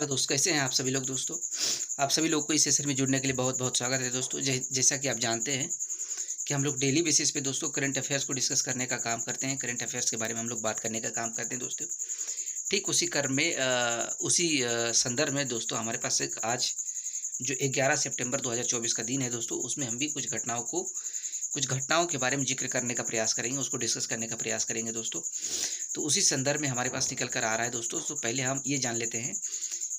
दोस्त कैसे हैं आप सभी लोग दोस्तों। आप सभी लोग को इस सेशन में जुड़ने के लिए बहुत बहुत स्वागत है दोस्तों। जैसा कि आप जानते हैं कि हम लोग डेली बेसिस पे दोस्तों करंट अफेयर्स को डिस्कस करने का काम करते हैं। करंट अफेयर्स के बारे में हम लोग बात करने का काम करते हैं दोस्तों। ठीक उसी क्रम में उसी संदर्भ में दोस्तों हमारे पास एक आज जो 11 सितंबर 2024 का दिन है दोस्तों, उसमें हम भी कुछ घटनाओं के बारे में जिक्र करने का प्रयास करेंगे, उसको डिस्कस करने का प्रयास करेंगे दोस्तों। तो उसी संदर्भ में हमारे पास निकल कर आ रहा है दोस्तों। तो पहले हम ये जान लेते हैं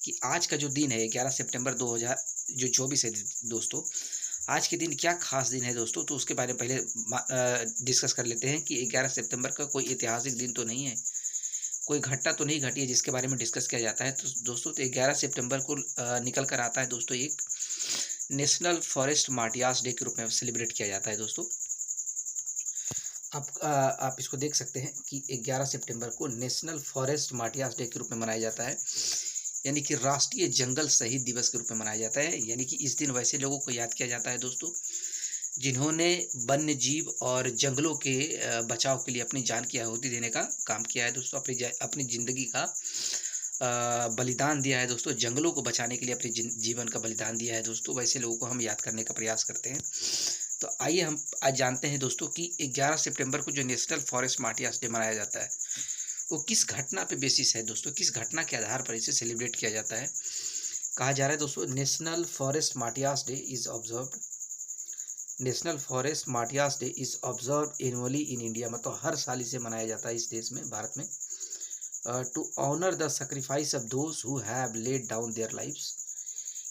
कि आज का जो दिन है 11 सितंबर 2024 है दोस्तों, आज के दिन क्या खास दिन है दोस्तों। तो उसके बारे में पहले डिस्कस कर लेते हैं कि 11 सितंबर का कोई ऐतिहासिक दिन तो नहीं है, कोई घटना तो नहीं घटी है जिसके बारे में डिस्कस किया जाता है। तो दोस्तों तो 11 सितंबर को निकल कर आता है दोस्तों एक नेशनल फॉरेस्ट मार्टियास डे के रूप में सेलिब्रेट किया जाता है दोस्तों। आप इसको देख सकते हैं कि 11 सितंबर को नेशनल फॉरेस्ट मार्टियास डे के रूप में मनाया जाता है, यानी कि राष्ट्रीय जंगल शहीद दिवस के रूप में मनाया जाता है। यानी कि इस दिन वैसे लोगों को याद किया जाता है दोस्तों जिन्होंने वन्य जीव और जंगलों के बचाव के लिए अपनी जान की आहुति देने का काम किया है दोस्तों। अपनी ज़िंदगी का बलिदान दिया है दोस्तों, जंगलों को बचाने के लिए अपने जीवन का बलिदान दिया है दोस्तों। वैसे लोगों को हम याद करने का प्रयास करते हैं। तो आइए हम आज जानते हैं दोस्तों कि 11 सितंबर को जो नेशनल फॉरेस्ट मार्टियास डे मनाया जाता है वो किस घटना पे बेसिस है दोस्तों, किस घटना के आधार पर इसे सेलिब्रेट किया जाता है। कहा जा रहा है दोस्तों National Forest Martyrs Day is observed National Forest Martyrs Day is observe annually in India, मतलब हर साल इसे मनाया जाता है इस देश में, भारत में, to honour the sacrifice of those who have laid down their lives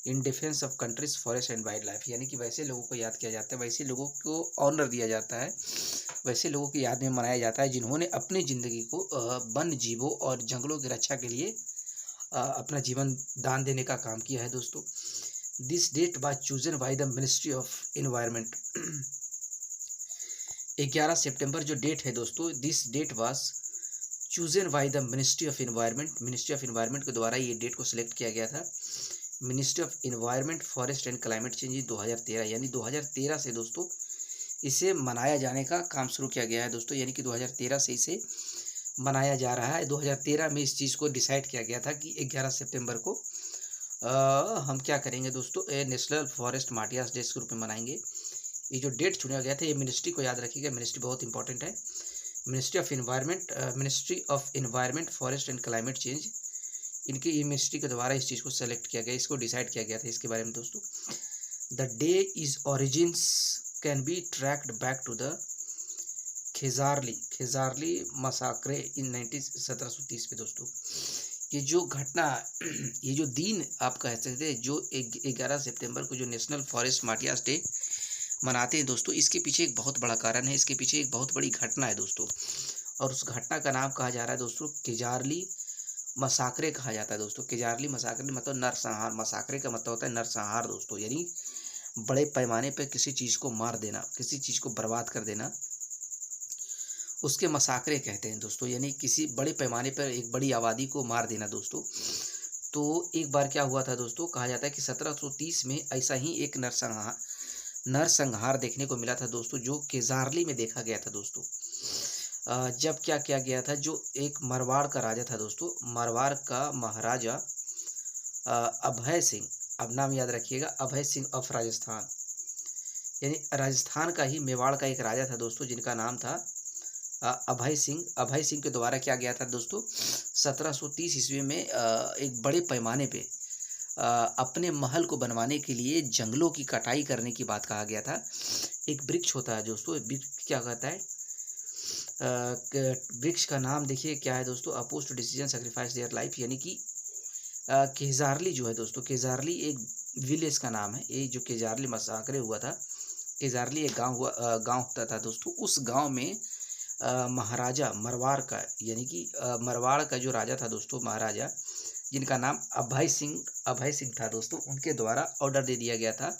in defence of countries forest and wild life. यानी कि वैसे लोगों को याद किया जाता है, वैसे लोगों को ऑनर दिया जाता है, वैसे लोगों की याद में मनाया जाता है जिन्होंने अपनी ज़िंदगी को वन्य जीवों और जंगलों की रक्षा के लिए अपना जीवन दान देने का काम किया है दोस्तों। This date was chosen by the ministry of environment. 11 सितंबर जो डेट है दोस्तों, this date was chosen by the ministry of environment के द्वारा ये डेट को सिलेक्ट किया गया था। Ministry of environment forest and climate change 2013, यानी 2013 से दोस्तों इसे मनाया जाने का काम शुरू किया गया है दोस्तों। यानी कि 2013 से इसे मनाया जा रहा है। 2013 में इस चीज़ को डिसाइड किया गया था कि 11 सितंबर को हम क्या करेंगे दोस्तों, नेशनल फॉरेस्ट मार्टियास डे के रूप में मनाएंगे। ये जो डेट चुना गया था, ये मिनिस्ट्री को याद रखिएगा, मिनिस्ट्री बहुत इंपॉर्टेंट है। Ministry of environment forest and climate change, इनकी मिनिस्ट्री के द्वारा इस चीज़ को सेलेक्ट किया गया, इसको डिसाइड किया गया था। इसके बारे में दोस्तों, the day is origins can be tracked back to the Khejarli massacre in 1730 में दोस्तों। ये जो घटना, ये जो दिन आप कह सकते हैं, जो 11 सितंबर को जो नेशनल फॉरेस्ट मार्टियास डे मनाते हैं दोस्तों, इसके पीछे एक बहुत बड़ा कारण है, इसके पीछे एक बहुत बड़ी घटना है दोस्तों। और उस घटना का नाम कहा जा रहा है दोस्तों केजारली मसाकरे कहा जाता है दोस्तों। केजारली मसाकरे मतलब नरसंहार, मसाकरे का मतलब होता है नरसंहार दोस्तों, यानी बड़े पैमाने पर किसी चीज़ को मार देना, किसी चीज़ को बर्बाद कर देना, उसके मसाकरे कहते हैं दोस्तों। यानी किसी बड़े पैमाने पर एक बड़ी आबादी को मार देना दोस्तों। तो एक बार क्या हुआ था दोस्तों, कहा जाता है कि 1730 में ऐसा ही एक नरसंहार देखने को मिला था दोस्तों, जो केजारली में देखा गया था दोस्तों। जब क्या किया गया था, जो एक मारवाड़ का राजा था दोस्तों, मारवाड़ का महाराजा अभय सिंह, अब नाम याद रखिएगा, अभय सिंह ऑफ राजस्थान, यानी राजस्थान का ही मेवाड़ का एक राजा था दोस्तों, जिनका नाम था अभय सिंह के द्वारा क्या गया था दोस्तों, 1730 ईस्वी में एक बड़े पैमाने पे अपने महल को बनवाने के लिए जंगलों की कटाई करने की बात कहा गया था। एक वृक्ष होता है दोस्तों, वृक्ष क्या कहता है, वृक्ष का नाम देखिए क्या है दोस्तों, oppose to decision sacrifice their life. यानी कि केजारली जो है दोस्तों, केजारली एक विलेज का नाम है। ये जो केजारली मसाकरे हुआ था, केजारली एक गांव होता था दोस्तों। उस गांव में महाराजा मरवाड़ का, यानी कि मरवाड़ का जो राजा था दोस्तों, महाराजा जिनका नाम अभय सिंह था दोस्तों, उनके द्वारा ऑर्डर दे दिया गया था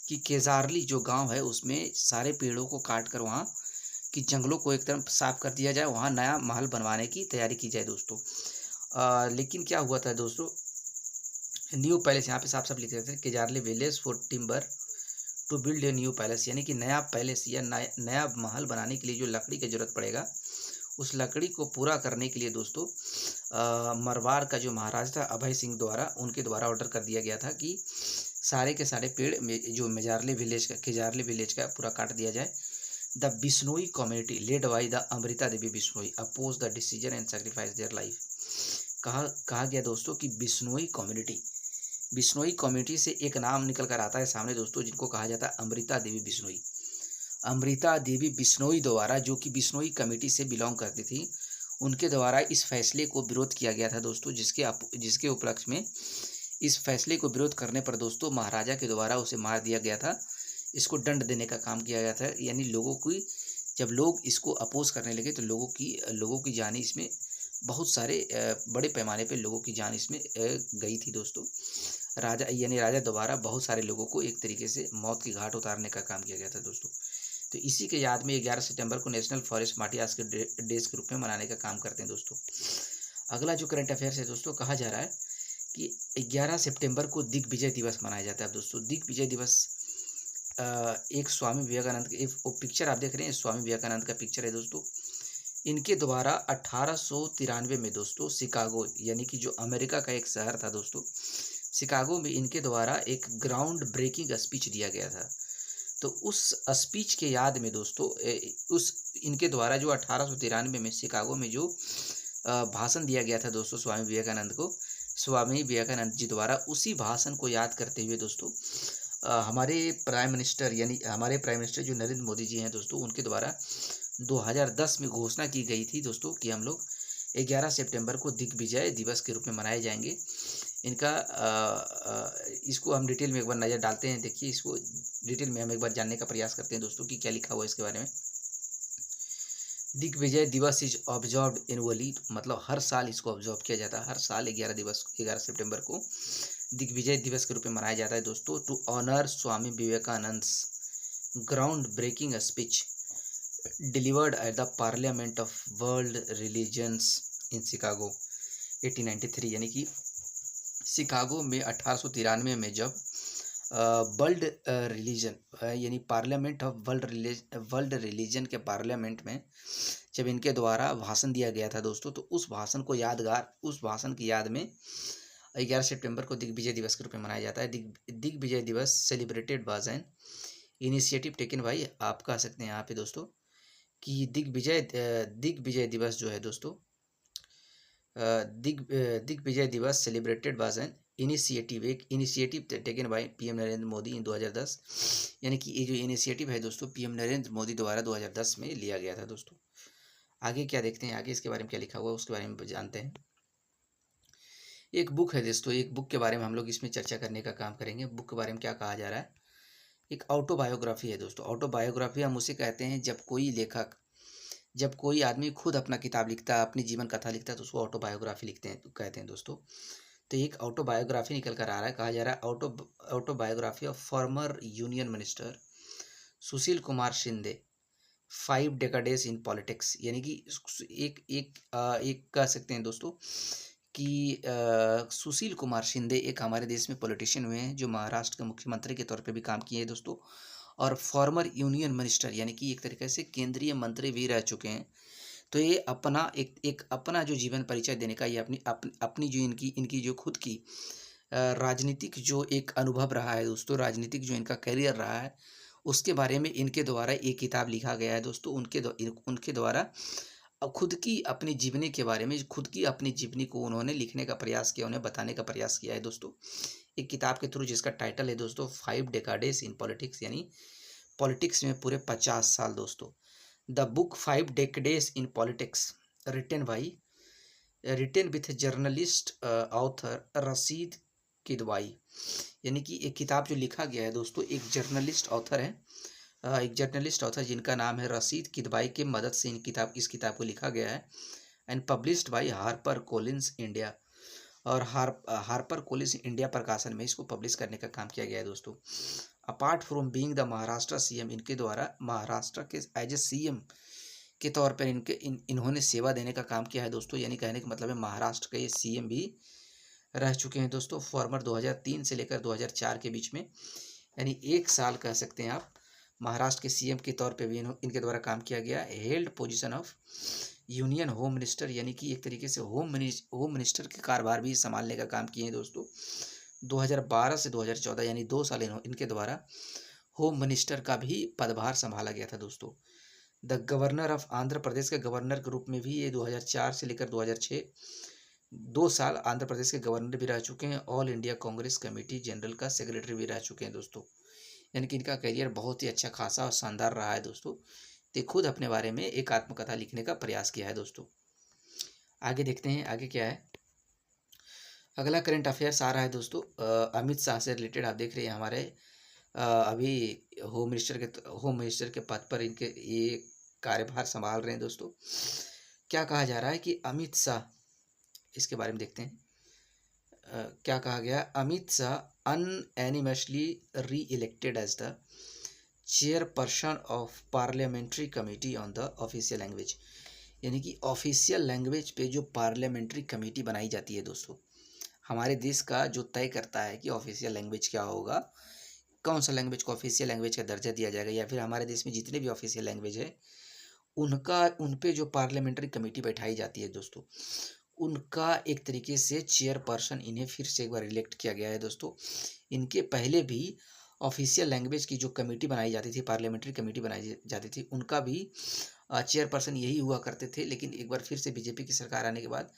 कि केजारली जो गांव है उसमें सारे पेड़ों को काट कर वहाँ कि जंगलों को एक तरफ साफ कर दिया जाए, वहाँ नया महल बनवाने की तैयारी की जाए दोस्तों। लेकिन क्या हुआ था दोस्तों, न्यू पैलेस, यहाँ पे साफ साफ लिख रहे थे Khejarli village for timber to build a new palace, यानी कि नया पैलेस या नया महल बनाने के लिए जो लकड़ी की जरूरत पड़ेगा उस लकड़ी को पूरा करने के लिए दोस्तों मरवाड़ का जो महाराज था अभय सिंह द्वारा उनके द्वारा ऑर्डर कर दिया गया था कि सारे के सारे पेड़ जो खिजारले विलेज का पूरा काट दिया जाए। The Bishnoi community led by the Amrita Devi Bishnoi oppose the decision and sacrifice their life. कहा गया दोस्तों कि बिश्नोई कम्युनिटी से एक नाम निकल कर आता है सामने दोस्तों, जिनको कहा जाता है अमृता देवी बिश्नोई। अमृता देवी बिश्नोई द्वारा, जो कि बिश्नोई कमेटी से बिलोंग करती थी, उनके द्वारा इस फैसले को विरोध किया गया था दोस्तों, जिसके उपलक्ष्य में इस फैसले को विरोध करने पर दोस्तों महाराजा के द्वारा उसे मार दिया गया था। इसको दंड देने का काम किया गया था, यानी जब लोग इसको अपोज करने लगे तो लोगों की जान इसमें बहुत सारे बड़े पैमाने पे लोगों की जान इसमें गई थी दोस्तों। राजा द्वारा बहुत सारे लोगों को एक तरीके से मौत की घाट उतारने का काम किया गया था दोस्तों। तो इसी के याद में 11 सितंबर को नेशनल फॉरेस्ट मार्टियाज के डेज के रूप में मनाने का काम करते हैं दोस्तों। अगला जो करंट अफेयर्स है दोस्तों, कहा जा रहा है कि 11 सितंबर को दिग्विजय दिवस मनाया जाता है दोस्तों। दिग्विजय दिवस एक स्वामी विवेकानंद की पिक्चर आप देख रहे हैं, स्वामी विवेकानंद का पिक्चर है दोस्तों। इनके द्वारा 1893 में दोस्तों शिकागो, यानी कि जो अमेरिका का एक शहर था दोस्तों, शिकागो में इनके द्वारा एक ग्राउंड ब्रेकिंग स्पीच दिया गया था। तो उस स्पीच के याद में दोस्तों इनके द्वारा जो 1893 में शिकागो में जो भाषण दिया गया था दोस्तों स्वामी विवेकानंद जी द्वारा, उसी भाषण को याद करते हुए दोस्तों हमारे प्राइम मिनिस्टर जो नरेंद्र मोदी जी हैं दोस्तों, उनके द्वारा 2010 में घोषणा की गई थी दोस्तों कि हम लोग 11 सितंबर को दिग्विजय दिवस के रूप में मनाए जाएंगे। इसको हम डिटेल में एक बार नज़र डालते हैं। देखिए, इसको डिटेल में हम एक बार जानने का प्रयास करते हैं दोस्तों कि क्या लिखा हुआ है इसके बारे में। दिग्विजय दिवस इज ऑब्जर्व्ड एनुअली, मतलब हर साल इसको ऑब्जर्व किया जाता है। हर साल 11 सितंबर को दिग्विजय दिवस के रूप में मनाया जाता है दोस्तों, to honour Swami Vivekananda ground breaking speech delivered at the parliament of world religions in Chicago 1893। यानी कि शिकागो में 1893 में जब वर्ल्ड रिलीजन यानी पार्लियामेंट ऑफ वर्ल्ड रिलीजन के पार्लियामेंट में जब इनके द्वारा भाषण दिया गया था दोस्तों, तो उस भाषण की याद में 11 सितंबर को दिग्विजय दिवस के रूप में मनाया जाता है। Digvijay Diwas celebrated by an initiative taken bye, आप कह सकते हैं यहाँ पे दोस्तों कि दिग्विजय दिवस जो है दोस्तों, Digvijay Diwas celebrated by an initiative taken by PM Narendra Modi in 2010। यानी कि ये जो इनिशिएटिव है दोस्तों पीएम नरेंद्र मोदी द्वारा 2010 में लिया गया था दोस्तों। आगे क्या देखते हैं, आगे इसके बारे में क्या लिखा हुआ है उसके बारे में जानते हैं। एक बुक है दोस्तों, एक बुक के बारे में हम लोग इसमें चर्चा करने का काम करेंगे। बुक के बारे में क्या कहा जा रहा है, एक ऑटोबायोग्राफी है दोस्तों। ऑटोबायोग्राफी हम उसे कहते हैं जब कोई आदमी खुद अपना किताब लिखता है, अपनी जीवन कथा लिखता है, तो उसको ऑटोबायोग्राफी कहते हैं दोस्तों। तो एक ऑटोबायोग्राफी निकल कर आ रहा है, कहा जा रहा है autobiography of former union minister Sushil Kumar Shinde 5 decades in politics. यानी कि एक कह सकते हैं दोस्तों कि सुशील कुमार शिंदे एक हमारे देश में पॉलिटिशियन हुए हैं जो महाराष्ट्र के मुख्यमंत्री के तौर पे भी काम किए हैं दोस्तों, और फॉर्मर यूनियन मिनिस्टर यानी कि एक तरीके से केंद्रीय मंत्री भी रह चुके हैं। तो ये अपना एक अपना जो जीवन परिचय देने का, ये अपनी जो इनकी जो खुद की राजनीतिक जो एक अनुभव रहा है दोस्तों, राजनीतिक जो इनका करियर रहा है, उसके बारे में इनके द्वारा एक किताब लिखा गया है दोस्तों। उनके द्वारा खुद की अपनी जीवनी के बारे में, खुद की अपनी जीवनी को उन्होंने लिखने का प्रयास किया, उन्हें बताने का प्रयास किया है दोस्तों एक किताब के थ्रू, जिसका टाइटल है दोस्तों 5 डेकेड्स इन पॉलिटिक्स, यानी पॉलिटिक्स में पूरे 50 साल दोस्तों। The book 5 decades in politics written with journalist author Rashid Kidwai. यानी कि एक किताब जो लिखा गया है दोस्तों, एक जर्नलिस्ट ऑथर जिनका नाम है रशीद किदवाई के मदद से इस किताब को लिखा गया है, and published by Harper Collins India, और हार्पर कोलिंस इंडिया प्रकाशन में इसको पब्लिश करने का काम किया गया है दोस्तों। Apart from being the Maharashtra CM, इनके द्वारा महाराष्ट्र के एज ए सीएम के तौर पर इन्होंने सेवा देने का काम किया है दोस्तों। यानी कहने का मतलब है महाराष्ट्र के ये सीएम भी रह चुके हैं दोस्तों, फॉर्मर 2003 से लेकर 2004 के बीच में, यानी 1 साल कह सकते हैं आप महाराष्ट्र के सीएम के तौर पे भी इनके द्वारा काम किया गया। Held position of union home minister, यानी कि एक तरीके से होम मिनिस्टर के कार्यभार भी संभालने का काम किए हैं दोस्तों। 2012 से 2014 यानी 2 साल इनके द्वारा होम मिनिस्टर का भी पदभार संभाला गया था दोस्तों। The governor of Andhra Pradesh के गवर्नर के रूप में भी ये 2004 से लेकर 2006 2 साल आंध्र प्रदेश के गवर्नर भी रह चुके हैं। All India Congress committee general का सेक्रेटरी भी रह चुके हैं दोस्तों। यानी कि इनका करियर बहुत ही अच्छा खासा और शानदार रहा है दोस्तों। ते खुद अपने बारे में एक आत्मकथा लिखने का प्रयास किया है दोस्तों। आगे देखते हैं आगे क्या है। अगला करंट अफेयर्स आ रहा है दोस्तों। अमित शाह से रिलेटेड आप देख रहे हैं हमारे अभी होम मिनिस्टर के पद पर इनके ये कार्यभार संभाल रहे हैं दोस्तों। क्या कहा जा रहा है कि अमित शाह, इसके बारे में देखते हैं। क्या कहा गया, Amit Shah unanimously re elected as the chairperson of parliamentary committee on the official language. यानी कि ऑफिशियल लैंग्वेज पे जो पार्लियामेंट्री कमेटी बनाई जाती है दोस्तों, हमारे देश का जो तय करता है कि ऑफिशियल लैंग्वेज क्या होगा, कौन सा लैंग्वेज को ऑफिशियल लैंग्वेज का दर्जा दिया जाएगा, या फिर हमारे देश में जितने भी ऑफिशियल लैंग्वेज है उन पे जो पार्लियामेंट्री कमेटी बैठाई जाती है दोस्तों, उनका एक तरीके से चेयरपर्सन इन्हें फिर से एक बार इलेक्ट किया गया है दोस्तों। इनके पहले भी ऑफिशियल लैंग्वेज की जो कमेटी बनाई जाती थी, पार्लियामेंट्री कमेटी बनाई जाती थी, उनका भी चेयरपर्सन यही हुआ करते थे। लेकिन एक बार फिर से बीजेपी की सरकार आने के बाद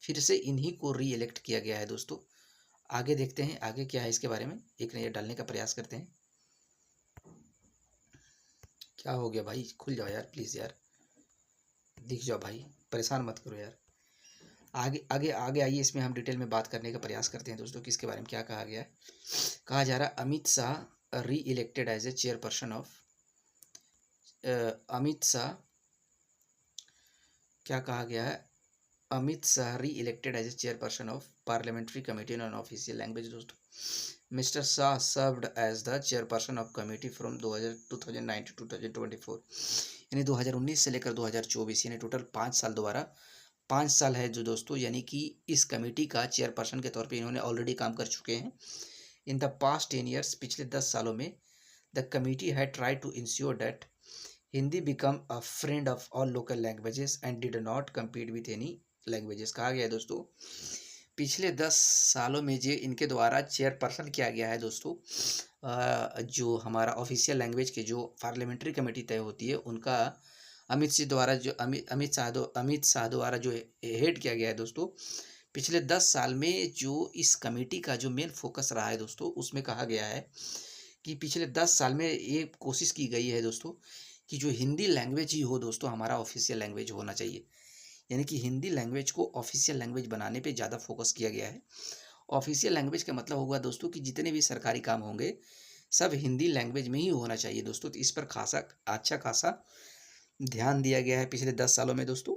फिर से इन्हीं को री इलेक्ट किया गया है दोस्तों। आगे देखते हैं आगे क्या है, इसके बारे में एक नज़र डालने का प्रयास करते हैं। क्या हो गया भाई, खुल जाओ यार प्लीज़ यार, दिख जाओ भाई, परेशान मत करो यार। आगे आगे आगे आइए, इसमें हम डिटेल में बात करने का प्रयास करते हैं दोस्तों। किसके बारे में क्या कहा गया है। कहा जा रहा है Amit Shah re elected as a chairperson of, Amit Shah, क्या कहा गया है, Amit Shah re elected as a chairperson of parliamentary committee on official language दोस्तों। Mister Shah served as the chairperson of committee from 2009 to 2024, यानी 2019 से लेकर 2024, यानी टोटल 5 साल, दोबारा 5 साल है जो दोस्तों। यानी कि इस कमेटी का चेयरपर्सन के तौर पे इन्होंने ऑलरेडी काम कर चुके हैं। इन द पास्ट 10 ईयर्स, पिछले 10 सालों में, द कमेटी है try to ensure that Hindi become a friend of all local languages and did not compete with any languages. कहा गया है दोस्तों पिछले 10 सालों में जो इनके द्वारा चेयरपर्सन किया गया है दोस्तों, जो हमारा ऑफिशियल लैंग्वेज के जो पार्लियामेंट्री कमेटी तय होती है, उनका अमित शाह द्वारा जो हेड किया गया है दोस्तों। पिछले 10 साल में जो इस कमेटी का जो मेन फोकस रहा है दोस्तों, उसमें कहा गया है कि पिछले 10 साल में ये कोशिश की गई है दोस्तों कि जो हिंदी लैंग्वेज ही हो दोस्तों, हमारा ऑफिशियल लैंग्वेज होना चाहिए। यानी कि हिंदी लैंग्वेज को ऑफिशियल लैंग्वेज बनाने पे ज़्यादा फोकस किया गया है। ऑफिशियल लैंग्वेज का मतलब होगा दोस्तों कि जितने भी सरकारी काम होंगे सब हिंदी लैंग्वेज में ही होना चाहिए दोस्तों। तो इस पर अच्छा खासा ध्यान दिया गया है पिछले 10 सालों में दोस्तों।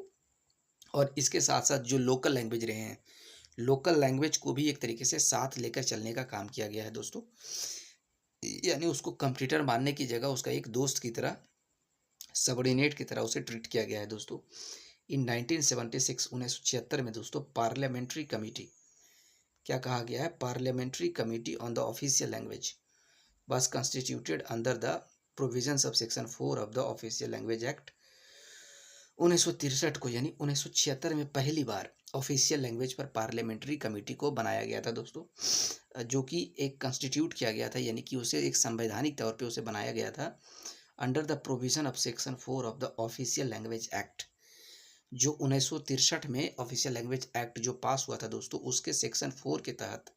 और इसके साथ साथ जो लोकल लैंग्वेज रहे हैं, लोकल लैंग्वेज को भी एक तरीके से साथ लेकर चलने का काम किया गया है दोस्तों। यानी उसको कंप्यूटर मानने की जगह उसका एक दोस्त की तरह, सबऑर्डिनेट की तरह उसे ट्रीट किया गया है दोस्तों। इन 1976 में दोस्तों पार्लियामेंट्री कमेटी, क्या कहा गया है, parliamentary committee on the official language was constituted under the provisions of section 4 of the official language act 1963 को, यानी 1976 में पहली बार ऑफिशियल लैंग्वेज पर पार्लियामेंट्री कमेटी को बनाया गया था दोस्तों, जो कि एक कंस्टिट्यूट किया गया था, यानी कि उसे एक संवैधानिक तौर पे उसे बनाया गया था under the provision of section 4 of the official language act. जो 1963 में ऑफिशियल लैंग्वेज एक्ट जो पास हुआ था दोस्तों, उसके सेक्शन 4 के तहत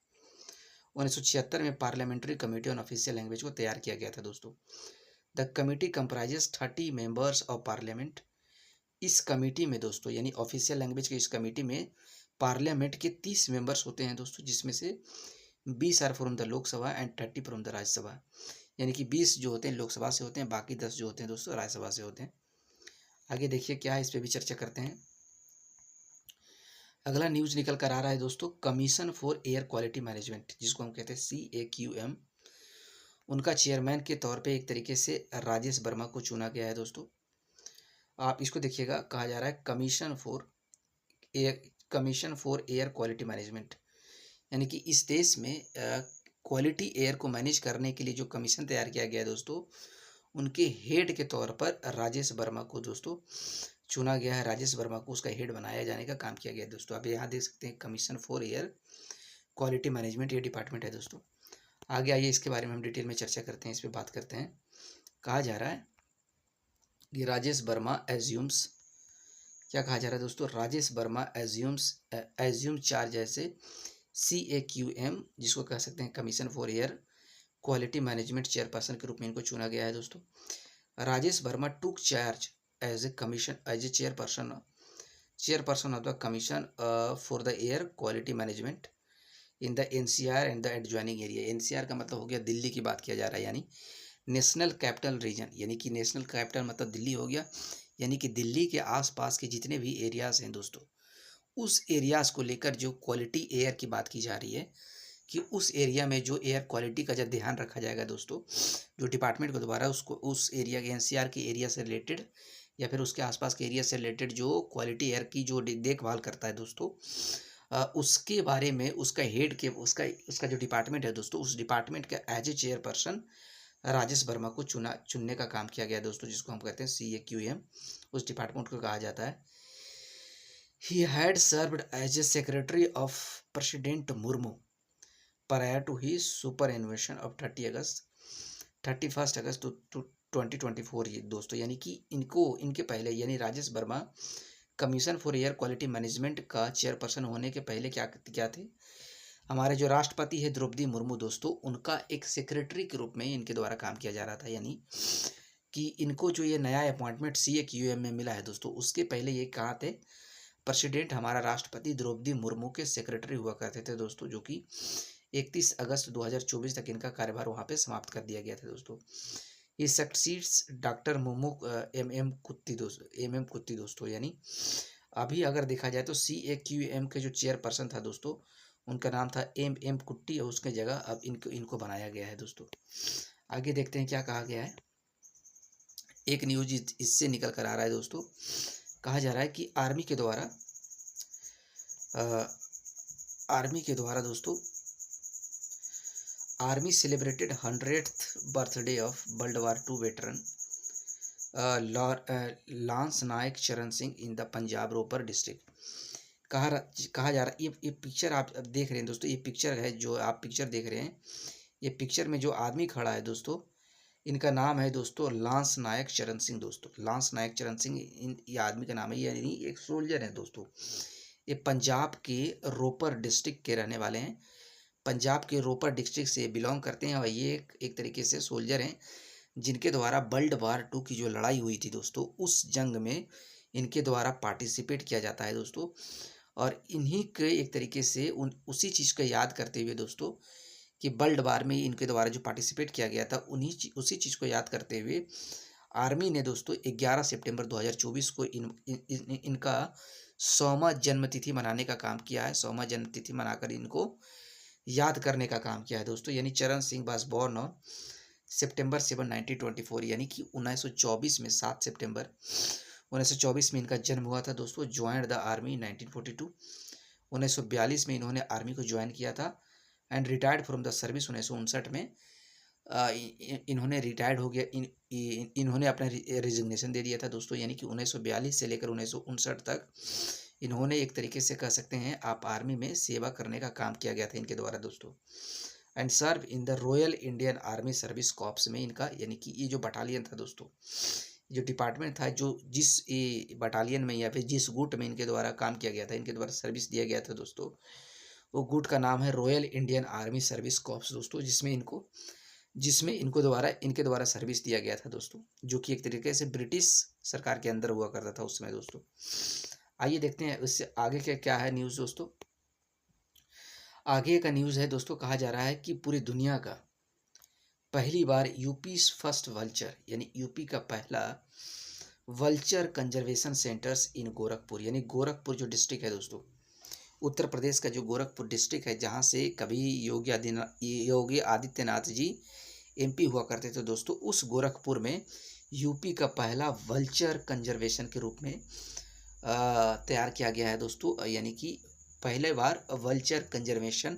1976 में parliamentary committee on official language को तैयार किया गया था दोस्तों। The committee comprises 30 members of parliament. इस कमेटी में दोस्तों, यानी ऑफिशियल लैंग्वेज की इस कमेटी में पार्लियामेंट के 30 मेंबर्स होते हैं दोस्तों, जिसमें से 20 are from the Lok Sabha and 30 from the Rajya Sabha. यानी कि 20 जो होते हैं लोकसभा से होते हैं, बाकी 10 जो होते हैं दोस्तों राज्यसभा से होते हैं। आगे देखिए क्या है, इस पर भी चर्चा करते हैं। अगला न्यूज निकल कर आ रहा है दोस्तों, commission for air quality management, जिसको हम कहते हैं CAQM, उनका चेयरमैन के तौर पे एक तरीके से राजेश वर्मा को चुना गया है दोस्तों। आप इसको देखिएगा, कहा जा रहा है commission for air quality management, यानी कि इस देश में क्वालिटी एयर को मैनेज करने के लिए जो कमीशन तैयार किया गया है दोस्तों, उनके हेड के तौर पर राजेश वर्मा को दोस्तों चुना गया है, राजेश वर्मा को उसका हेड बनाया जाने का काम किया गया है दोस्तों। आप यहाँ देख सकते हैं commission for air quality management, ये डिपार्टमेंट है दोस्तों। आगे आइए इसके बारे में हम डिटेल में चर्चा करते हैं, इस पर बात करते हैं। कहा जा रहा है कि राजेश वर्मा एज्यूम्स, क्या कहा जा रहा है दोस्तों, Rajesh Verma assume charge as CAQM, जिसको कह सकते हैं commission for air quality management chairperson के रूप में इनको चुना गया है दोस्तों। Rajesh Verma took charge as a chairperson of the commission for the air quality management in the NCR and the adjoining area. NCR का मतलब हो गया दिल्ली की बात किया जा रहा है, यानी नेशनल कैपिटल रीजन, यानी कि नेशनल कैपिटल मतलब दिल्ली हो गया, यानी कि दिल्ली के आसपास के जितने भी एरियाज़ हैं दोस्तों, उस एरियाज़ को लेकर जो क्वालिटी एयर की बात की जा रही है कि उस एरिया में जो एयर क्वालिटी का जब ध्यान रखा जाएगा दोस्तों, जो डिपार्टमेंट के द्वारा उसको उस एरिया के NCR के एरिया से रिलेटेड या फिर उसके आसपास के एरिया से रिलेटेड जो क्वालिटी एयर की जो देखभाल करता है दोस्तों, उसके बारे में उसका हेड के उसका जो डिपार्टमेंट है दोस्तों, उस डिपार्टमेंट का as a chairperson Rajesh Verma को चुनने का काम किया गया दोस्तों, जिसको हम कहते हैं CAQM, उस डिपार्टमेंट को कहा जाता है। He had served as a secretary of president Murmu prior to he superannuation of 31 August 2024 ये दोस्तों, यानी कि इनके पहले, यानी Rajesh Verma commission for air quality management का चेयरपर्सन होने के पहले क्या थे, हमारे जो राष्ट्रपति है द्रौपदी मुर्मू दोस्तों, उनका एक सेक्रेटरी के रूप में इनके द्वारा काम किया जा रहा था। यानी कि इनको जो ये नया अपॉइंटमेंट CAQM में मिला है दोस्तों, उसके पहले ये कहाँ थे, प्रेसिडेंट हमारा राष्ट्रपति द्रौपदी मुर्मू के सेक्रेटरी हुआ करते थे दोस्तों, जो कि 31 अगस्त 2024 तक इनका कार्यभार वहाँ पे समाप्त कर दिया गया था दोस्तों। ये सक्सीड्स डॉक्टर मोमो MM कुत्ती दोस्तों, यानी अभी अगर देखा जाए तो CAQM के जो चेयरपर्सन था दोस्तों, उनका नाम था MM कुट्टी, और उसके जगह अब इनको बनाया गया है दोस्तों। आगे देखते हैं क्या कहा गया है। एक न्यूज इससे निकल कर आ रहा है दोस्तों, कहा जा रहा है कि आर्मी के द्वारा दोस्तों, army celebrated 100th birthday of world war II veteran lance Naik Charan Singh in the Punjab Ropar district. कहा जा रहा है, ये पिक्चर आप देख रहे हैं दोस्तों, ये पिक्चर है जो आप पिक्चर देख रहे हैं, ये पिक्चर में जो आदमी खड़ा है दोस्तों, इनका नाम है दोस्तों लांस नायक चरण सिंह दोस्तों। लांस नायक चरण सिंह ये आदमी का नाम है, यानी एक सोल्जर है दोस्तों। ये पंजाब के रोपर डिस्ट्रिक्ट के रहने वाले हैं, पंजाब के रोपर डिस्ट्रिक्ट से बिलोंग करते हैं, और ये एक तरीके से सोल्जर हैं जिनके द्वारा वर्ल्ड वार II की जो लड़ाई हुई थी दोस्तों, उस जंग में इनके द्वारा पार्टिसिपेट किया जाता है दोस्तों। और इन्हीं के एक तरीके से उसी चीज़ को याद करते हुए दोस्तों, कि वर्ल्ड वार में इनके द्वारा जो पार्टिसिपेट किया गया था, उसी चीज़ को याद करते हुए आर्मी ने दोस्तों 11 सितंबर 2024 को इनका 100वां जन्मतिथि मनाने का काम किया है। 100वां जन्मतिथि मनाकर इनको याद करने का काम किया है दोस्तों। यानी चरण Singh was born on September 7, 1924, यानी कि 1924 में 7 सितंबर 1924 में इनका जन्म हुआ था दोस्तों। ज्वाइंड द आर्मी 1942, 1942 में इन्होंने आर्मी को ज्वाइन किया था। And retired from the service 1959 में इन्होंने रिटायर्ड हो गया, इन्होंने अपना रिजिग्नेशन दे दिया था दोस्तों। यानी कि 1942 से लेकर 1959 तक इन्होंने एक तरीके से कह सकते हैं आप आर्मी में सेवा करने का काम किया गया था इनके द्वारा दोस्तों। And serve in the royal Indian army service corps में इनका, यानी कि ये जो बटालियन था दोस्तों, जो डिपार्टमेंट था, जो जिस बटालियन में या फिर जिस गुट में इनके द्वारा काम किया गया था, इनके द्वारा सर्विस दिया गया था दोस्तों, वो गुट का नाम है royal Indian army service corps दोस्तों, जिसमें इनके द्वारा सर्विस दिया गया था दोस्तों, जो कि एक तरीके से ब्रिटिश सरकार के अंदर हुआ करता था उस समय दोस्तों। आइए देखते हैं इससे आगे क्या है न्यूज़ दोस्तों। आगे का न्यूज़ है दोस्तों, कहा जा रहा है कि पूरी दुनिया का पहली बार यूपी's फर्स्ट वल्चर, यानी यूपी का पहला वल्चर कंजर्वेशन सेंटर्स इन गोरखपुर, यानी गोरखपुर जो डिस्ट्रिक्ट है दोस्तों, उत्तर प्रदेश का जो गोरखपुर डिस्ट्रिक्ट है, जहाँ से कभी योगी आदित्यनाथ जी MP हुआ करते थे दोस्तों, उस गोरखपुर में यूपी का पहला वल्चर कंजर्वेशन के रूप में तैयार किया गया है दोस्तों। यानी कि पहले बार वल्चर कंजर्वेशन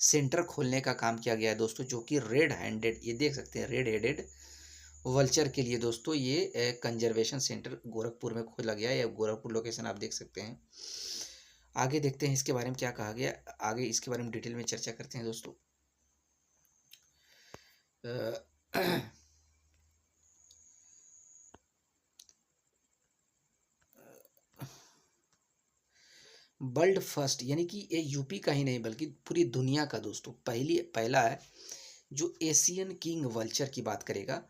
सेंटर खोलने का काम किया गया है दोस्तों, जो कि रेड हैंडेड, ये देख सकते हैं रेड हेडेड वल्चर के लिए दोस्तों ये कंजर्वेशन सेंटर गोरखपुर में खोला गया है, या गोरखपुर लोकेशन आप देख सकते हैं। आगे देखते हैं इसके बारे में क्या कहा गया, आगे इसके बारे में डिटेल में चर्चा करते हैं दोस्तों। वर्ल्ड फर्स्ट, यानी कि ये यूपी का ही नहीं बल्कि पूरी दुनिया का दोस्तों पहला है जो एशियन किंग वल्चर की बात करेगा।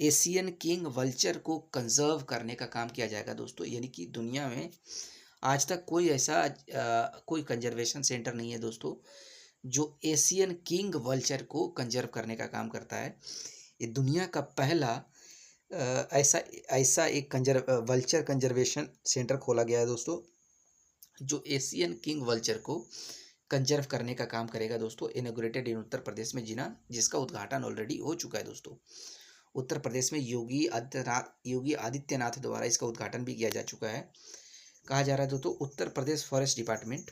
एशियन किंग वल्चर को कंजर्व करने का काम किया जाएगा दोस्तों, यानी कि दुनिया में आज तक कोई ऐसा कोई कंजर्वेशन सेंटर नहीं है दोस्तों जो एशियन किंग वल्चर को कंजर्व करने का काम करता है। ये दुनिया का पहला ऐसा ऐसा एक वल्चर कंजर्वेशन सेंटर खोला गया है दोस्तों, जो एशियन किंग वल्चर को कंजर्व करने का काम करेगा दोस्तों। इनॉग्रेटेड इन उत्तर प्रदेश में, जिसका उद्घाटन ऑलरेडी हो चुका है दोस्तों। उत्तर प्रदेश में योगी आदित्यनाथ द्वारा इसका उद्घाटन भी किया जा चुका है। कहा जा रहा है दोस्तों उत्तर प्रदेश फॉरेस्ट डिपार्टमेंट,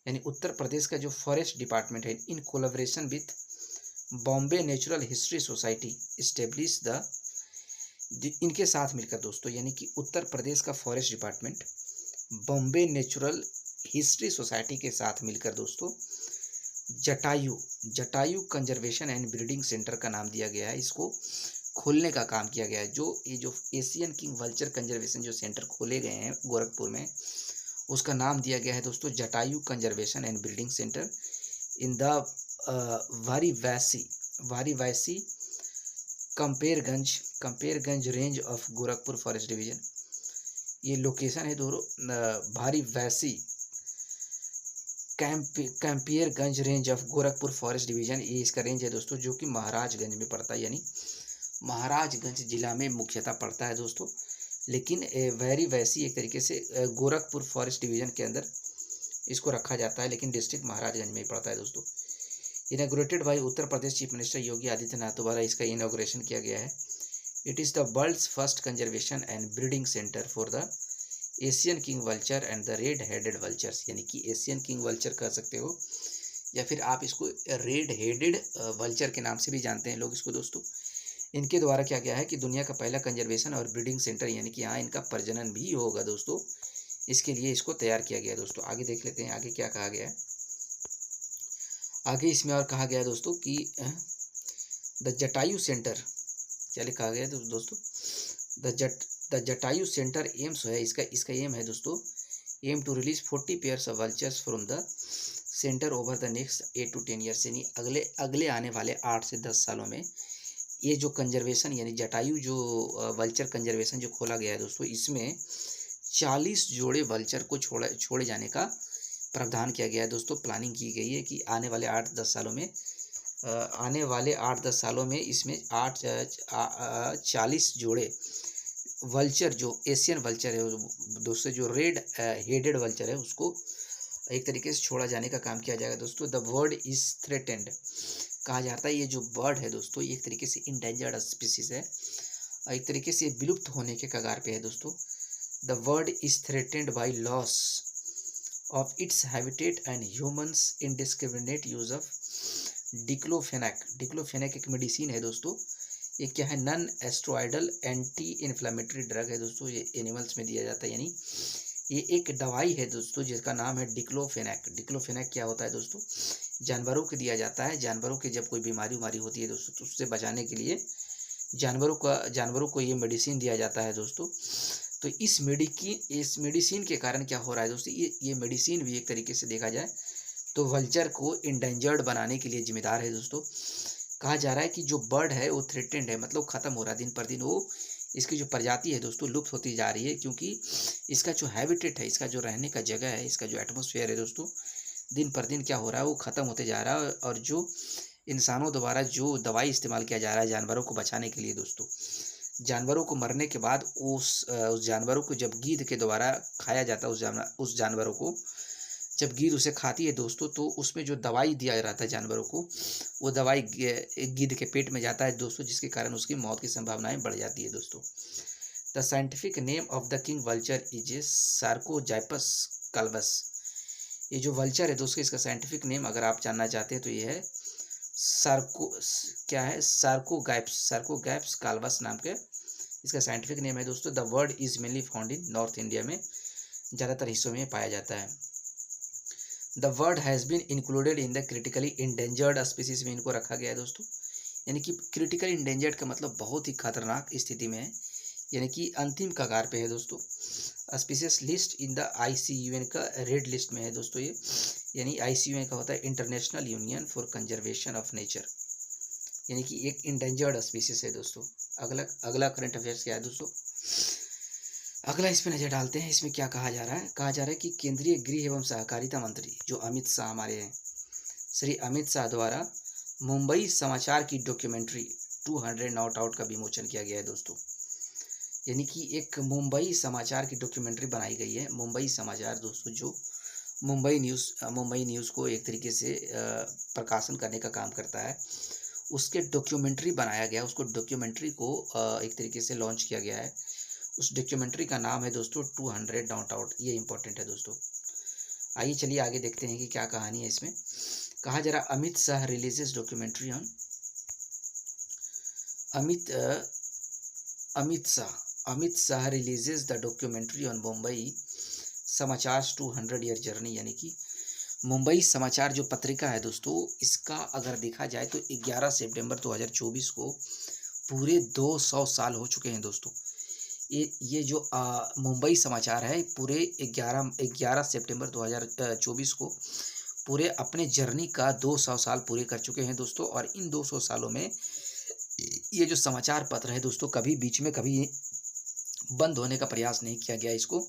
यानी उत्तर प्रदेश का जो फॉरेस्ट डिपार्टमेंट है, in collaboration with Bombay natural history society establish इनके साथ मिलकर दोस्तों, यानी कि उत्तर प्रदेश का forest department Bombay natural history society के साथ मिलकर दोस्तों Jatayu conservation and breeding centre का नाम दिया गया है, इसको खोलने का काम किया गया है। ये जो एशियन किंग वल्चर कंजर्वेशन जो सेंटर खोले गए हैं गोरखपुर में, उसका नाम दिया गया है दोस्तों Jatayu conservation and breeding centre in the Bharibaisi Campierganj range of Gorakhpur forest division. ये लोकेशन है दोस्तों Bhari Baisi Campierganj range of Gorakhpur forest division, ये इसका रेंज है दोस्तों, जो कि महाराजगंज में पड़ता है, यानी महाराजगंज जिला में मुख्यतः पड़ता है दोस्तों। लेकिन वेरी वैसी एक तरीके से गोरखपुर फॉरेस्ट डिवीजन के अंदर इसको रखा जाता है, लेकिन डिस्ट्रिक्ट महाराजगंज में ही पड़ता है दोस्तों। Inaugurated by Uttar Pradesh chief minister Yogi Adityanath द्वारा इसका इनॉग्रेशन किया गया है। It is the world's first conservation and breeding centre for the Asian king vulture and the red headed vultures, यानी कि एशियन किंग वल्चर कह सकते हो, या फिर आप इसको रेड हेडेड वल्चर के नाम से भी जानते हैं लोग इसको दोस्तों। इनके द्वारा क्या गया है कि दुनिया का पहला कंजर्वेशन और ब्रीडिंग सेंटर, यानी कि यहाँ इनका प्रजनन भी होगा दोस्तों, इसके लिए इसको तैयार किया गया है दोस्तों। आगे देख लेते हैं आगे क्या कहा गया है। आगे इसमें और कहा गया है दोस्तों कि द जटायु सेंटर, क्या लिखा गया है दोस्तों, द जटायु सेंटर एम्स है, इसका एम है दोस्तों, aim to release 40 pairs of vultures from the centre over the next 8 to 10 years, यानी अगले आने वाले 8 से 10 सालों में ये जो कंजर्वेशन यानी जटायु जो वल्चर कंजर्वेशन जो खोला गया है दोस्तों, इसमें 40 जोड़े वल्चर को छोड़े जाने का प्रावधान किया गया है दोस्तों। प्लानिंग की गई है कि आने वाले 8-10 सालों में इसमें 40 जोड़े वल्चर जो एशियन वल्चर है दोस्तों, जो रेड हेडेड वल्चर है, उसको एक तरीके से छोड़ा जाने का काम किया जाएगा दोस्तों। द बर्ड इज थ्रेटेंड, कहा जाता है ये जो बर्ड है दोस्तों, ये एक तरीके से इंडेंजर्ड स्पीसीज है, एक तरीके से विलुप्त होने के कगार पे है दोस्तों। The bird is threatened by loss of its habitat and humans indiscriminate use of diclofenac एक मेडिसिन है दोस्तों। ये क्या है, non oestradiol anti inflammatory drug है दोस्तों, ये एनिमल्स में दिया जाता है, यानी ये एक दवाई है दोस्तों जिसका नाम है डिक्लोफेनेक क्या होता है दोस्तों, जानवरों को दिया जाता है। जानवरों के जब कोई बीमारी होती है दोस्तों, तो उससे बचाने के लिए जानवरों को ये मेडिसिन दिया जाता है दोस्तों। तो इस मेडिसिन के कारण क्या हो रहा है दोस्तों, ये मेडिसिन भी एक तरीके से देखा जाए तो वल्चर को इंडेंजर्ड बनाने के लिए जिम्मेदार है दोस्तों। कहा जा रहा है कि जो बर्ड है वो थ्रेटेंड है, मतलब ख़त्म हो रहा है दिन पर दिन, वो इसकी जो प्रजाति है दोस्तों लुप्त होती जा रही है, क्योंकि इसका जो हैबिटेट है, इसका जो रहने का जगह है, इसका जो एटमॉस्फेयर है दोस्तों, दिन पर दिन क्या हो रहा है, वो ख़त्म होते जा रहा है। और जो इंसानों द्वारा जो दवाई इस्तेमाल किया जा रहा है जानवरों को बचाने के लिए दोस्तों, जानवरों को मरने के बाद उस जानवरों को जब गीध के द्वारा खाया जाता है, उस जानवरों को जब गीध उसे खाती है दोस्तों, तो उसमें जो दवाई दिया जाता है जानवरों को, वो दवाई गीध के पेट में जाता है दोस्तों, जिसके कारण उसकी मौत की संभावनाएं बढ़ जाती है दोस्तों। The scientific name of the king vulture is Sarcogyps calvus. ये जो वल्चर है दोस्तों, इसका साइंटिफिक नेम अगर आप जानना चाहते हैं तो ये है सार्को क्या है, सार्कोगैप्स काल्वस नाम के इसका साइंटिफिक नेम है दोस्तों। The word is mainly found in north India में, ज़्यादातर हिस्सों में पाया जाता है। The word has been included in the critically endangered species में इनको रखा गया है दोस्तों। यानी कि क्रिटिकली इंडेंजर्ड का मतलब बहुत ही खतरनाक स्थिति में है, यानी कि अंतिम कगार पे है दोस्तों। Species list in the ICUN का रेड लिस्ट में है दोस्तों ये, यानी ICUN का होता है international union for conservation of nature, यानी कि एक इंडेंजर्ड स्पीसीज है दोस्तों। अगला करंट अफेयर्स क्या है दोस्तों, अगला इस पर नज़र डालते हैं। इसमें क्या कहा जा रहा है, कहा जा रहा है कि केंद्रीय गृह एवं सहकारिता मंत्री जो अमित शाह हमारे हैं, श्री अमित शाह द्वारा मुंबई समाचार की डॉक्यूमेंट्री 200 नॉट आउट का विमोचन किया गया है दोस्तों। यानी कि एक मुंबई समाचार की डॉक्यूमेंट्री बनाई गई है। मुंबई समाचार दोस्तों जो मुंबई न्यूज़ को एक तरीके से प्रकाशन करने का काम करता है, उसके डॉक्यूमेंट्री बनाया गया, उसको डॉक्यूमेंट्री को एक तरीके से लॉन्च किया गया है। उस डॉक्यूमेंट्री का नाम है दोस्तों 200 नॉट आउट। ये इंपॉर्टेंट है दोस्तों। आइए चलिए आगे देखते हैं कि क्या कहानी है इसमें। कहा जा रहा Amit Shah releases documentary on Amit Shah releases the documentary on Mumbai Samachar 200 year journey. यानी कि मुंबई समाचार जो पत्रिका है दोस्तों, इसका अगर देखा जाए तो 11 सितंबर 2024 को पूरे 200 साल हो चुके हैं दोस्तों। ये जो मुंबई समाचार है पूरे 11 सितंबर 2024 को पूरे अपने जर्नी का 200 साल पूरे कर चुके हैं दोस्तों। और इन 200 सालों में ये जो समाचार पत्र है दोस्तों, कभी बीच में कभी बंद होने का प्रयास नहीं किया गया, इसको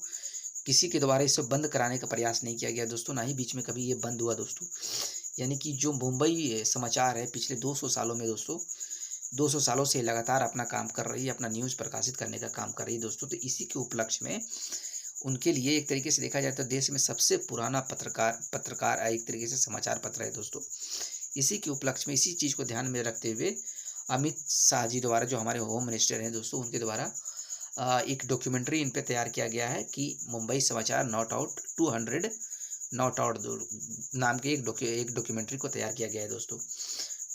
किसी के द्वारा इसे बंद कराने का प्रयास नहीं किया गया दोस्तों, ना ही बीच में कभी ये बंद हुआ दोस्तों। यानी कि जो मुंबई समाचार है पिछले 200 सालों में दोस्तों, 200 सालों से लगातार अपना काम कर रही है, अपना न्यूज़ प्रकाशित करने का काम कर रही है दोस्तों। तो इसी के उपलक्ष्य में उनके लिए एक तरीके से देखा जाए तो देश में सबसे पुराना पत्रकार एक तरीके से समाचार पत्र है दोस्तों। इसी के उपलक्ष्य में, इसी चीज़ को ध्यान में रखते हुए अमित शाह जी द्वारा, जो हमारे होम मिनिस्टर हैं दोस्तों, उनके द्वारा एक डॉक्यूमेंट्री इन पे तैयार किया गया है कि मुंबई समाचार नॉट आउट 200 नॉट आउट नाम के एक डॉक्यूमेंट्री को तैयार किया गया है दोस्तों।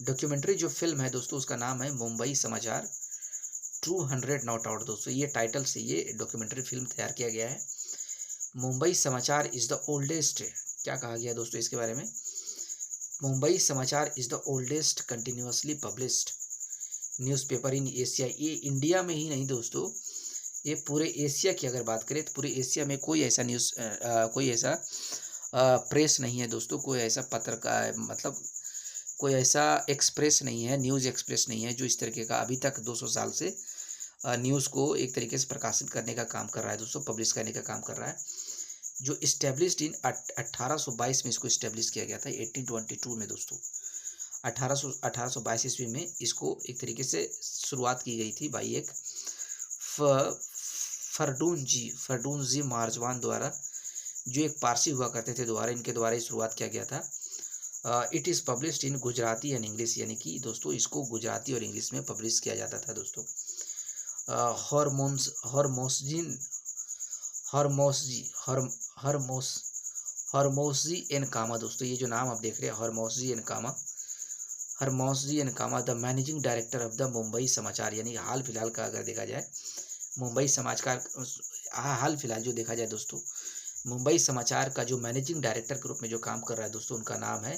डॉक्यूमेंट्री जो फिल्म है दोस्तों, उसका नाम है मुंबई समाचार 200 नॉट आउट दोस्तों। ये टाइटल से ये डॉक्यूमेंट्री फिल्म तैयार किया गया है। मुंबई समाचार इज़ द ओल्डेस्ट, क्या कहा गया दोस्तों इसके बारे में, मुंबई समाचार is the oldest continuously published newspaper in Asia. ये इंडिया में ही नहीं दोस्तों, ये पूरे एशिया की अगर बात करें तो पूरे एशिया में कोई ऐसा प्रेस नहीं है दोस्तों, कोई ऐसा पत्र का मतलब कोई ऐसा एक्सप्रेस नहीं है, न्यूज़ एक्सप्रेस नहीं है जो इस तरीके का अभी तक 200 साल से न्यूज़ को एक तरीके से प्रकाशित करने का काम कर रहा है दोस्तों, पब्लिश करने का काम कर रहा है। जो इस्टेब्लिश्ड इन 1822 में इसको इस्टेब्लिश किया गया था, 1822 में दोस्तों, 1822 ईस्वी में इसको एक तरीके से शुरुआत की गई थी भाई एक फरडून जी मारजवान द्वारा, जो एक पारसी हुआ करते थे द्वारा, इनके द्वारा ही शुरुआत किया गया था। It is published in Gujarati and English, यानी कि दोस्तों इसको गुजराती और इंग्लिश में पब्लिश किया जाता था दोस्तों। हरमोसजी एंड कामा दोस्तों, ये जो नाम आप देख रहे हैं Hormusji N Cama the managing director of the Mumbai Samachar. यानी हाल फिलहाल का अगर देखा जाए मुंबई समाचार, हाल फिलहाल जो देखा जाए दोस्तों, मुंबई समाचार का जो मैनेजिंग डायरेक्टर के रूप में जो काम कर रहा है दोस्तों, उनका नाम है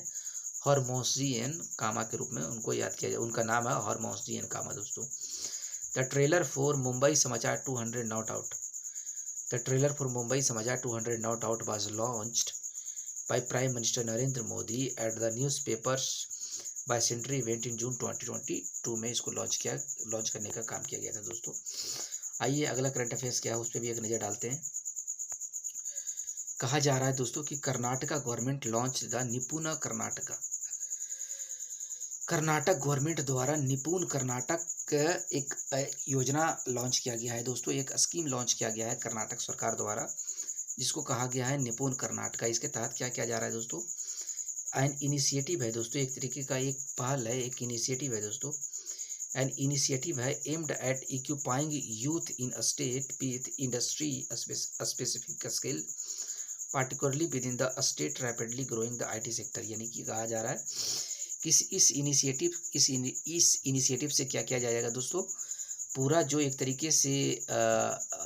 हरमोसजी एन कामा के रूप में उनको याद किया जाए, उनका नाम है हरमोसजी एन कामा दोस्तों। The trailer for Mumbai Samachar 200 not out, the trailer for Mumbai Samachar 200 not out was launched by prime minister Narendra Modi at the newspapers bicentenary event in June 2022 में इसको लॉन्च करने का काम किया गया था दोस्तों। आइए अगला करंट अफेयर्स क्या है उस पर भी एक नज़र डालते हैं। कहा जा रहा है दोस्तों कि कर्नाटका गवर्नमेंट लॉन्च द निपुण कर्नाटका। कर्नाटक गवर्नमेंट द्वारा निपुण कर्नाटक एक योजना लॉन्च किया गया है दोस्तों, एक स्कीम लॉन्च किया गया है कर्नाटक सरकार द्वारा, जिसको कहा गया है निपुण कर्नाटका। इसके तहत क्या किया जा रहा है दोस्तों, एन इनिशिएटिव है दोस्तों, एक तरीके का एक पहल है, एक इनिशिएटिव है दोस्तों। एन इनिशिएटिव है aimed at equipping youth in state with industry specific skill particularly with in the state rapidly growing the IT sector. यानी कि कहा जा रहा है इस इनिशिएटिव से क्या किया जाएगा दोस्तों, पूरा जो एक तरीके से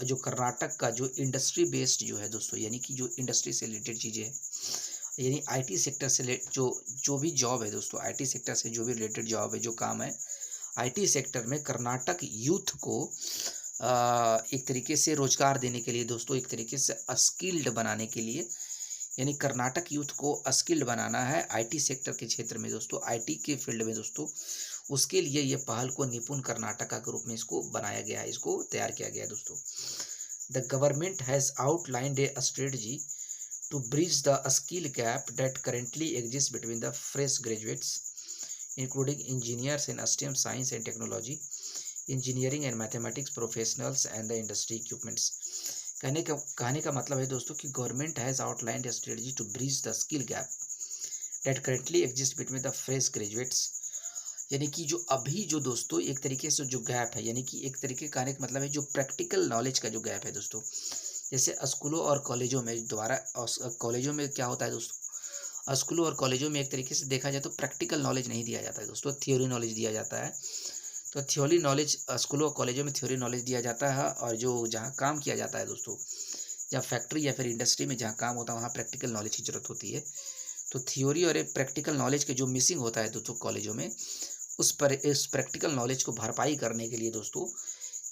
जो कर्नाटक का जो इंडस्ट्री बेस्ड जो है दोस्तों, यानी कि जो इंडस्ट्री से रिलेटेड चीज़ें हैं, यानी आईटी सेक्टर से जो भी जॉब है दोस्तों, आईटी सेक्टर से जो भी रिलेटेड जॉब है, जो काम है आईटी सेक्टर में, कर्नाटक यूथ को एक तरीके से रोजगार देने के लिए दोस्तों, एक तरीके से स्किल्ड बनाने के लिए, यानी कर्नाटक यूथ को स्किल्ड बनाना है आईटी सेक्टर के क्षेत्र में दोस्तों, आईटी के फील्ड में दोस्तों, उसके लिए ये पहल को निपुण कर्नाटका के रूप में इसको बनाया गया है, इसको तैयार किया गया है दोस्तों। The government has outlined a strategy to bridge the skill gap that currently exists between the fresh graduates, including engineers in STEM, science and technology, engineering and mathematics professionals and the industry equipments। कहने का मतलब है दोस्तों कि government has outlined a strategy to bridge the skill gap that currently exist between the fresh graduates, यानी कि जो अभी जो दोस्तों एक तरीके से जो गैप है, यानी कि एक तरीके कहने का मतलब है जो प्रैक्टिकल नॉलेज का जो गैप है दोस्तों, जैसे स्कूलों और कॉलेजों में द्वारा, कॉलेजों में क्या होता है दोस्तों, स्कूलों और कॉलेजों में एक तरीके से देखा जाए तो प्रैक्टिकल नॉलेज नहीं दिया जाता है दोस्तों, थ्योरी नॉलेज दिया जाता है। तो थ्योरी नॉलेज स्कूलों और कॉलेजों में थ्योरी नॉलेज दिया जाता है, और जो जहाँ काम किया जाता है दोस्तों, जहाँ फैक्ट्री या फिर इंडस्ट्री में जहाँ काम होता है वहाँ प्रैक्टिकल नॉलेज की ज़रूरत होती है। तो थ्योरी और प्रैक्टिकल नॉलेज के जो मिसिंग होता है दोस्तों कॉलेजों में, उस प्रैक्टिकल नॉलेज को भरपाई करने के लिए दोस्तों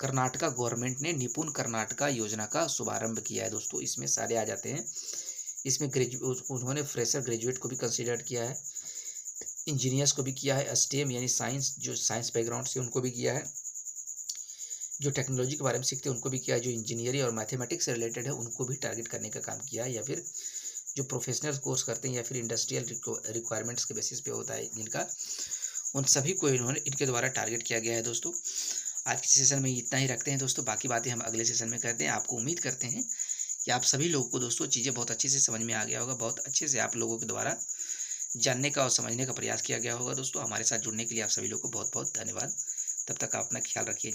कर्नाटका गवर्नमेंट ने निपुण कर्नाटका योजना का शुभारंभ किया है दोस्तों। इसमें सारे आ जाते हैं, इसमें उन्होंने फ्रेशर ग्रेजुएट को भी कंसीडर किया है, इंजीनियर्स को भी किया है, स्टेम यानी साइंस, जो साइंस बैकग्राउंड से उनको भी किया है, जो टेक्नोलॉजी के बारे में सीखते हैं उनको भी किया है, जो इंजीनियरिंग और मैथमेटिक्स से रिलेटेड है उनको भी टारगेट करने का काम किया है, या फिर जो प्रोफेशनल कोर्स करते हैं या फिर इंडस्ट्रियल रिक्वायरमेंट्स के बेसिस पे होता है जिनका, उन सभी को इनके द्वारा टारगेट किया गया है दोस्तों। आज के सेशन में इतना ही रखते हैं दोस्तों, बाकी बातें हम अगले सेशन में करते हैं। आपको उम्मीद करते हैं कि आप सभी लोगों को दोस्तों चीज़ें बहुत अच्छे से समझ में आ गया होगा, बहुत अच्छे से आप लोगों के द्वारा जानने का और समझने का प्रयास किया गया होगा दोस्तों। हमारे साथ जुड़ने के लिए आप सभी लोगों को बहुत बहुत धन्यवाद। तब तक आप अपना ख्याल रखिए।